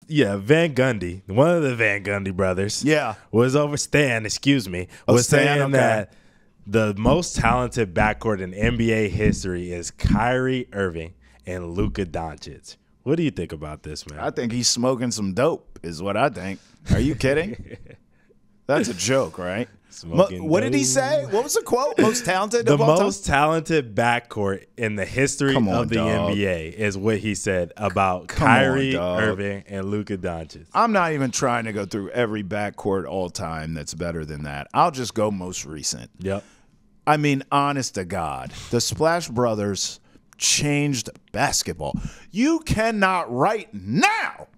Van Gundy, one of the Van Gundy brothers, was saying that the most talented backcourt in NBA history is Kyrie Irving and Luka Doncic. What do you think about this, man? I think he's smoking some dope is what I think. Are you kidding? That's a joke, right? What did he say? What was the quote? Most talented of all time? The most talented backcourt in the history of the NBA is what he said about Kyrie Irving and Luka Doncic. I'm not even trying to go through every backcourt all time that's better than that. I'll just go most recent. Yep. I mean, honest to God, the Splash Brothers changed basketball. You cannot right now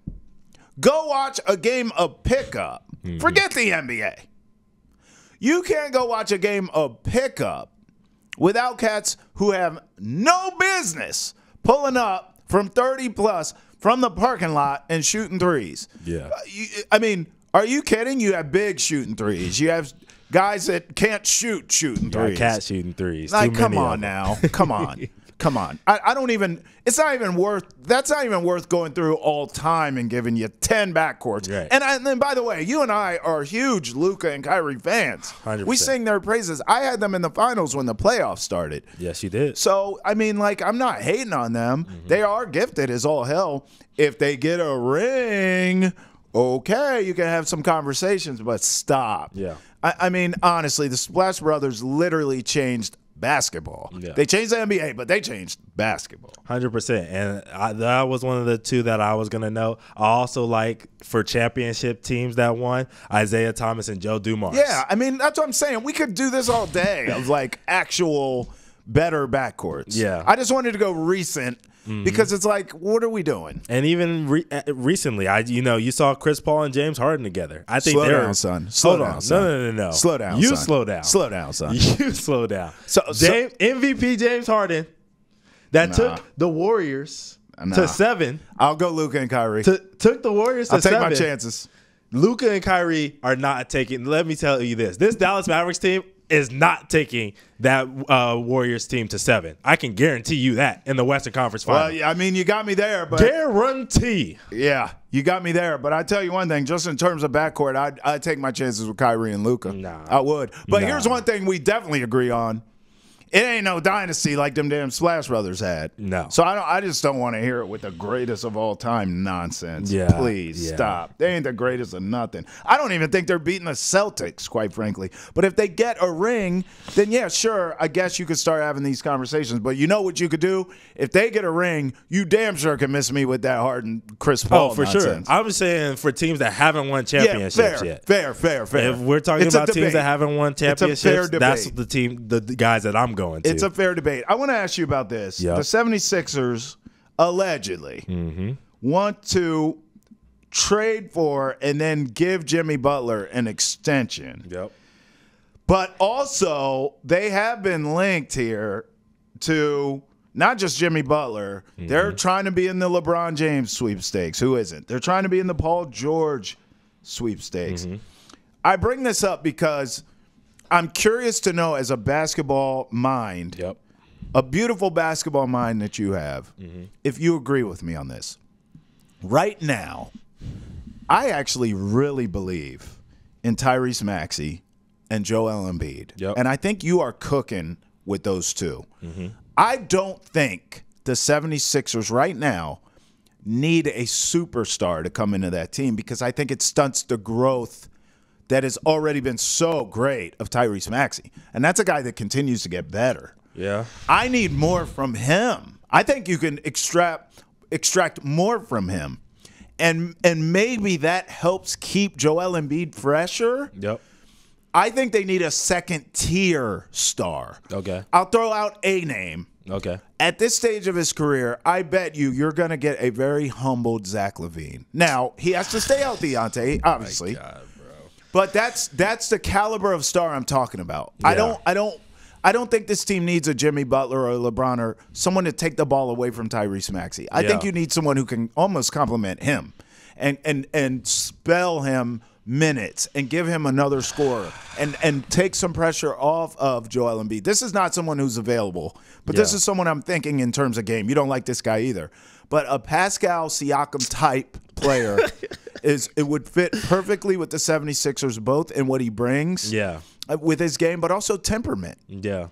go watch a game of pickup. Forget the NBA. You can't go watch a game of pickup without cats who have no business pulling up from 30-plus from the parking lot and shooting threes. Yeah. I mean, are you kidding? You have big shooting threes. You have guys that can't shooting threes. Cat shooting threes. Like, come on now. Come on. Come on. I don't even – it's not even worth – that's not even worth going through all time and giving you 10 backcourts. Right. And then, by the way, you and I are huge Luka and Kyrie fans. 100%. We sing their praises. I had them in the finals when the playoffs started. Yes, you did. So, I mean, like, I'm not hating on them. They are gifted as all hell. If they get a ring, okay, you can have some conversations, but stop. Yeah. I mean, honestly, the Splash Brothers literally changed basketball. Yeah. They changed the NBA, but they changed basketball. 100%. And that was one of the two that I was going to know. I also like, for championship teams that won, Isaiah Thomas and Joe Dumars. Yeah, I mean, that's what I'm saying. We could do this all day of, like, actual better backcourts. Yeah. I just wanted to go recent because it's like, what are we doing? And even recently, you saw Chris Paul and James Harden together. I think Slow down, son. Slow down, son. No. Slow down, You son. slow down. Slow down, son. You slow down. MVP James Harden took the Warriors to 7. I'll go Luka and Kyrie. Took the Warriors to 7. I'll take my chances. Luka and Kyrie are not taking – let me tell you this. This Dallas Mavericks team is not taking that Warriors team to 7. I can guarantee you that in the Western Conference Finals. Well, yeah, I mean, you got me there. But guarantee. Yeah, you got me there. But I tell you one thing, just in terms of backcourt, I'd take my chances with Kyrie and Luka. Nah. I would. But here's one thing we definitely agree on. It ain't no dynasty like them damn Splash Brothers had. No. So I just don't want to hear it with the greatest of all time nonsense. Yeah. Please stop. They ain't the greatest of nothing. I don't even think they're beating the Celtics, quite frankly. But if they get a ring, then yeah, sure, I guess you could start having these conversations. But you know what you could do? If they get a ring, you damn sure can miss me with that Harden Chris Paul for nonsense. sure. I was saying for teams that haven't won championships yet. Fair. If we're talking about teams that haven't won championships, that's the guys that I'm going to. It's a fair debate. I want to ask you about this. Yep. The 76ers allegedly want to trade for and then give Jimmy Butler an extension. Yep. But also, they have been linked here to not just Jimmy Butler. They're trying to be in the LeBron James sweepstakes. Who isn't? They're trying to be in the Paul George sweepstakes. I bring this up because I'm curious to know, as a basketball mind, a beautiful basketball mind that you have, if you agree with me on this. Right now, I actually really believe in Tyrese Maxey and Joel Embiid. And I think you are cooking with those two. I don't think the 76ers right now need a superstar to come into that team because I think it stunts the growth that has already been so great of Tyrese Maxey. And that's a guy that continues to get better. Yeah. I need more from him. I think you can extract more from him. And maybe that helps keep Joel Embiid fresher. Yep. I think they need a second-tier star. Okay. I'll throw out a name. Okay. At this stage of his career, I bet you're going to get a very humbled Zach LaVine. Now, he has to stay healthy, Ante, obviously. Oh my God, bro. But that's the caliber of star I'm talking about. Yeah. I don't think this team needs a Jimmy Butler or a LeBron or someone to take the ball away from Tyrese Maxey. I think you need someone who can almost complement him and spell him minutes and give him another scorer and take some pressure off of Joel Embiid. This is not someone who's available, but this is someone I'm thinking in terms of game. You don't like this guy either. but a Pascal Siakam type player it would fit perfectly with the 76ers both in what he brings with his game, but also temperament. Yeah.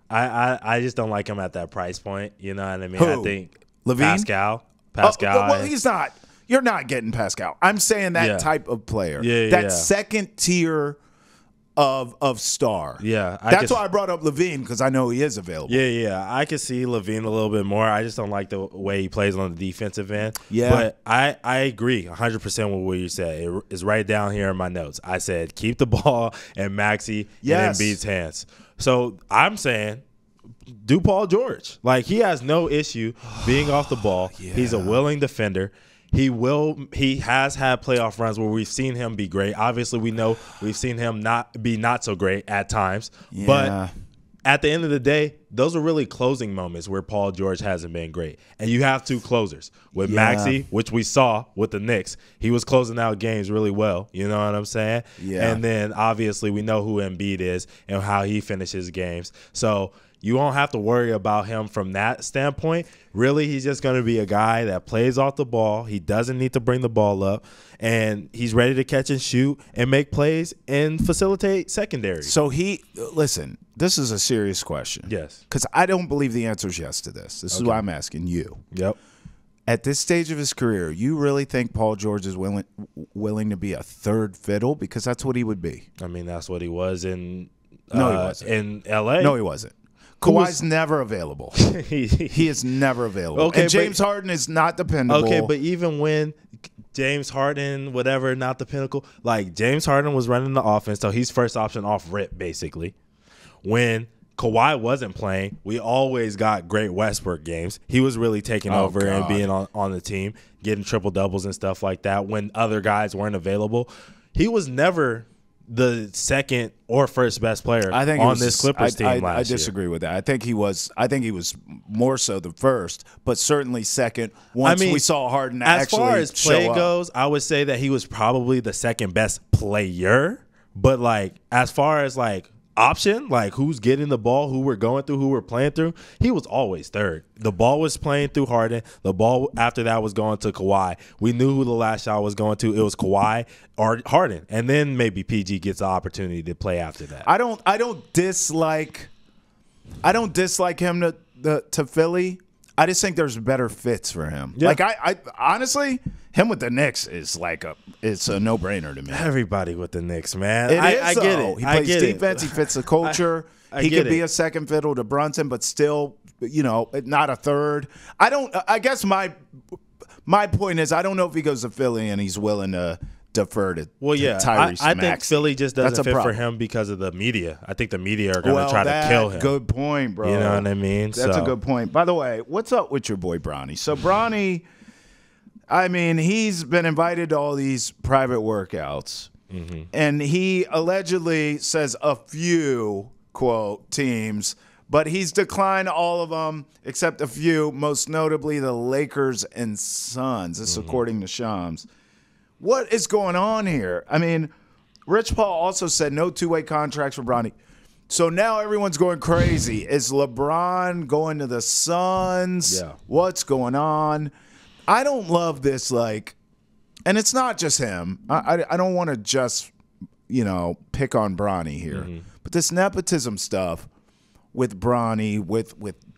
I just don't like him at that price point. You know what I mean? Who? I think Levine? Pascal. Well, he's not. You're not getting Pascal. I'm saying that type of player. That second tier of star. Yeah. That's why I brought up Levine, because I know he is available. Yeah. I could see Levine a little bit more. I just don't like the way he plays on the defensive end. Yeah. But I agree 100% with what you said. It is right down here in my notes. I said keep the ball in Maxey and Embiid's hands. So I'm saying do Paul George. Like, he has no issue being off the ball. He's a willing defender. He has had playoff runs where we've seen him be great. Obviously, we know we've seen him not so great at times. Yeah. But at the end of the day, those are really closing moments where Paul George hasn't been great. And you have two closers. With Maxey, which we saw with the Knicks, he was closing out games really well. You know what I'm saying? Yeah. And then, obviously, we know who Embiid is and how he finishes games. So you won't have to worry about him from that standpoint. Really, he's just going to be a guy that plays off the ball. He doesn't need to bring the ball up. And he's ready to catch and shoot and make plays and facilitate secondary. So listen, this is a serious question. Yes. Because I don't believe the answer is yes to this. This is why I'm asking you. Yep. At this stage of his career, you really think Paul George is willing to be a third fiddle? Because that's what he would be. I mean, that's what he was in he wasn't. In L.A. No, he wasn't. Kawhi's never available. He is never available. Okay, and James Harden is not dependable. Okay, but even when James Harden, whatever, not the pinnacle, like James Harden was running the offense, so he's first option off rip, basically. When Kawhi wasn't playing, we always got great Westbrook games. He was really taking over and being on the team, getting triple-doubles and stuff like that when other guys weren't available. He was never the second or first best player on this Clippers team last year. I disagree with that. I think he was more so the first, but certainly second once we saw Harden actually show up. As far as play goes, I would say that he was probably the second best player. But like as far as like option, like who's getting the ball, who we're going through, who we're playing through, he was always third. The ball was playing through Harden. The ball after that was going to Kawhi. We knew who the last shot was going to. It was Kawhi or Harden, and then maybe PG gets the opportunity to play after that. I don't dislike him to Philly. I just think there's better fits for him. Yeah. Like I honestly, him with the Knicks is it's a no-brainer to me. Everybody with the Knicks, man. I get it. He plays defense. He fits the culture. He could be a second fiddle to Brunson, but still, not a third. I guess my point is I don't know if he goes to Philly and he's willing to defer to Tyrese I think Philly just doesn't fit for him because of the media. I think the media are going to try to kill him. Good point, bro. You know what I mean? That's a good point. By the way, what's up with your boy Bronny? So Bronny, I mean, he's been invited to all these private workouts, and he allegedly says a few, quote, teams, but he's declined all of them except a few, most notably the Lakers and Suns. This is according to Shams. What is going on here? I mean, Rich Paul also said no two-way contracts for Bronny. So now everyone's going crazy. Is LeBron going to the Suns? Yeah. What's going on? I don't love this, and it's not just him. I don't want to just, pick on Bronny here. But this nepotism stuff with Bronny, with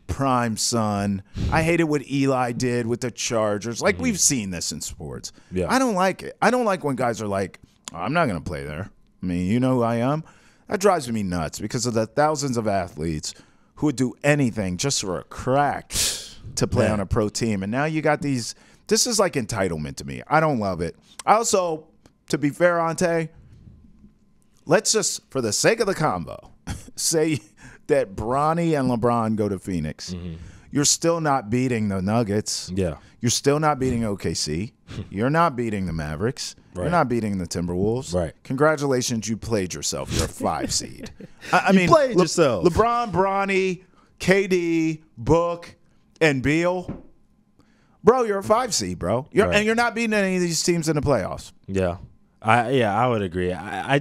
prime son. I hated what Eli did with the Chargers. We've seen this in sports. Yeah. I don't like it. I don't like when guys are like, oh, I'm not going to play there. I mean, you know who I am? That drives me nuts because of the thousands of athletes who would do anything just for a crack to play on a pro team. And now you got these. This is like entitlement to me. I don't love it. I also, to be fair, Ante, let's just, for the sake of the combo, say that Bronny and LeBron go to Phoenix. You're still not beating the Nuggets. Yeah. You're still not beating OKC. You're not beating the Mavericks. Right. You're not beating the Timberwolves. Right. Congratulations, you played yourself. You're a 5 seed. You played yourself. LeBron, Bronny, KD, Book, and Beal. Bro, you're a 5 seed, bro. And you're not beating any of these teams in the playoffs. Yeah. I would agree. I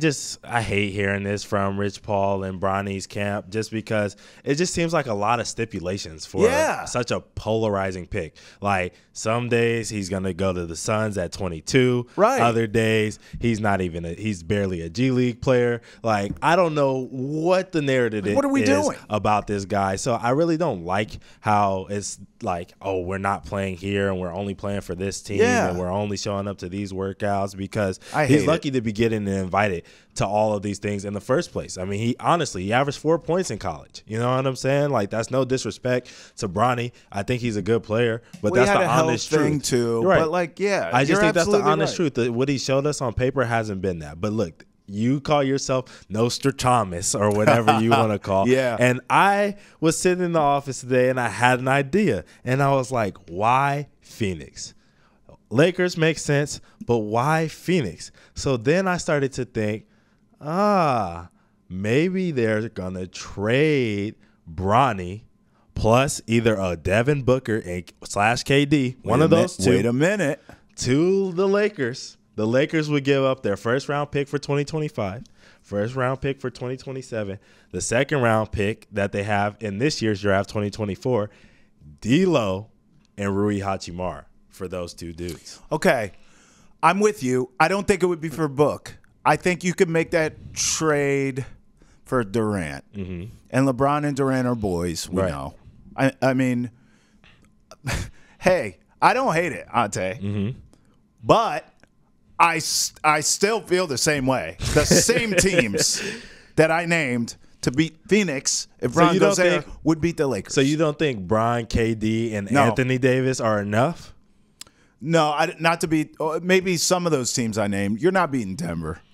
hate hearing this from Rich Paul and Bronny's camp just because it just seems like a lot of stipulations for such a polarizing pick. Like some days he's gonna go to the Suns at 22. Right. Other days he's not even he's barely a G League player. Like I don't know what the narrative what are we doing about this guy. So I really don't like how it's like, oh, we're not playing here and we're only playing for this team and we're only showing up to these workouts because he's lucky to be getting invited to all of these things in the first place. I mean, he averaged 4 points in college. You know what I'm saying? Like that's no disrespect to Bronny. I think he's a good player, but that's the honest thing truth too. Right. But like, I just think that's the honest truth. What he showed us on paper hasn't been that. But look, you call yourself Nostradamus or whatever you want to call. Yeah. And I was sitting in the office today and I had an idea. And I was like, why Phoenix? Lakers make sense, but why Phoenix? So then I started to think, maybe they're going to trade Bronny plus either a Devin Booker / KD, one of those two. Wait a minute. To the Lakers. The Lakers would give up their first-round pick for 2025, first-round pick for 2027, the second-round pick that they have in this year's draft, 2024, D'Lo and Rui Hachimura for those two dudes. Okay, I'm with you. I don't think it would be for Book. I think you could make that trade for Durant. Mm-hmm. And LeBron and Durant are boys, we know. I mean, hey, I don't hate it, Ante. Mm-hmm. But I still feel the same way. The same teams that I named to beat Phoenix, if Bron goes there, would beat the Lakers. So you don't think Bron, KD, and Anthony Davis are enough? No, not to beat maybe some of those teams I named. You're not beating Denver.